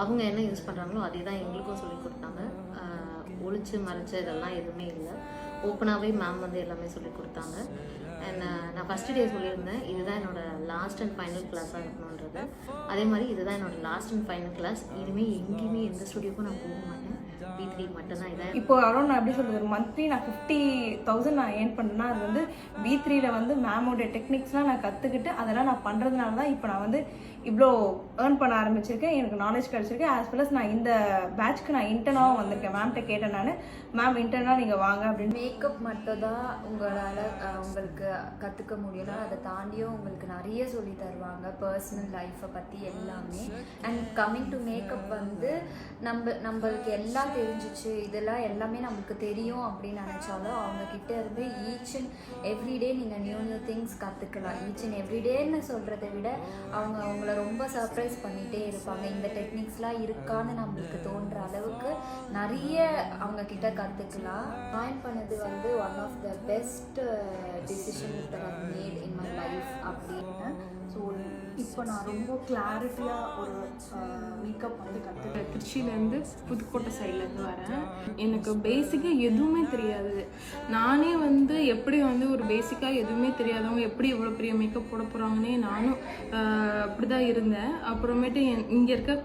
அவங்க என்ன யூஸ் பண்ணுறாங்களோ அதே தான் எங்களுக்கும் சொல்லி கொடுத்தாங்க. ஒளிச்சு மறைச்சு இதெல்லாம் எதுவுமே இல்லை, ஓப்பனாகவே மேம் வந்து எல்லாமே சொல்லி கொடுத்தாங்க. அண்ட் நான் ஃபஸ்ட்டு டே சொல்லியிருந்தேன் இதுதான் என்னோடய லாஸ்ட் அண்ட் ஃபைனல் கிளாஸாக இருக்கணுன்றது. அதே மாதிரி இதுதான் என்னோடய லாஸ்ட் அண்ட் ஃபைனல் கிளாஸ். இனிமேல் எங்கேயுமே எந்த ஸ்டுடியோக்கும் நான் போக மாட்டேன், B3 மட்டும்தான். இதான் இப்போ அரௌண்ட் நான் எப்படி சொல்கிறது, ஒரு மந்த்லி நான் 50,000 நான் ஏர்ன் பண்ணேன்னா அது வந்து B3ல வந்து மேமோடைய டெக்னிக்ஸ்லாம் நான் கற்றுக்கிட்டு அதெல்லாம் நான் பண்ணுறதுனால தான் இப்போ நான் வந்து இவ்வளோ ஏர்ன் பண்ண ஆரம்பிச்சிருக்கேன். எனக்கு நாலேஜ் கிடச்சிருக்கு. ஆஸ் வெல் அஸ் நான் இந்த பேட்ச்க்கு நான் இன்டர்னாகவும் வந்திருக்கேன். மேம்கிட்ட கேட்டேன் நான், மேம் இன்டர்னாக நீங்கள் வாங்க அப்படின்னு. மேக்கப் மட்டும் தான் உங்களால் உங்களுக்கு கற்றுக்க முடியும்னா அதை தாண்டியும் உங்களுக்கு நிறைய சொல்லி தருவாங்க, பர்சனல் லைஃப்பை பற்றி எல்லாமே. அண்ட் கம்மிங் டு மேக்கப் வந்து நம்மளுக்கு எல்லாம் தெரிஞ்சிச்சு, இதெல்லாம் எல்லாமே நம்மளுக்கு தெரியும் அப்படின்னு நினச்சாலும் அவங்கக்கிட்ட இருந்து ஈச் அண்ட் எவ்ரிடே நீங்கள் நியூ திங்ஸ் கற்றுக்கலாம். ஈச் அண்ட் எவ்ரிடேன்னு சொல்கிறத விட அவங்கள ரொம்ப சர்ப்ரைஸ் பண்ணிகிட்டே இருப்பாங்க. இந்த டெக்னிக்ஸ்லாம் இருக்கான்னு நம்மளுக்கு தோன்ற அளவுக்கு நிறைய அவங்கக்கிட்ட கற்றுக்கலாம். ஜாயின் பண்ணது வந்து one of the best decision that I made in my life அப்படின்னு. ஸோ இப்போ நான் ரொம்ப கிளாரிட்டியாக ஒரு மேக்கப் வந்து கற்றுக்கிறேன். திருச்சியிலேருந்து புதுக்கோட்டை சைட்லேருந்து வரேன். எனக்கு பேசிக்காக எதுவுமே தெரியாது. நானே வந்து எப்படி வந்து ஒரு பேசிக்காக எதுவுமே தெரியாதவங்க எப்படி இவ்வளோ பெரிய மேக்கப் போட போகிறாங்கன்னே நானும் அப்படி தான் இருந்தேன். அப்புறமேட்டு இங்கே இருக்க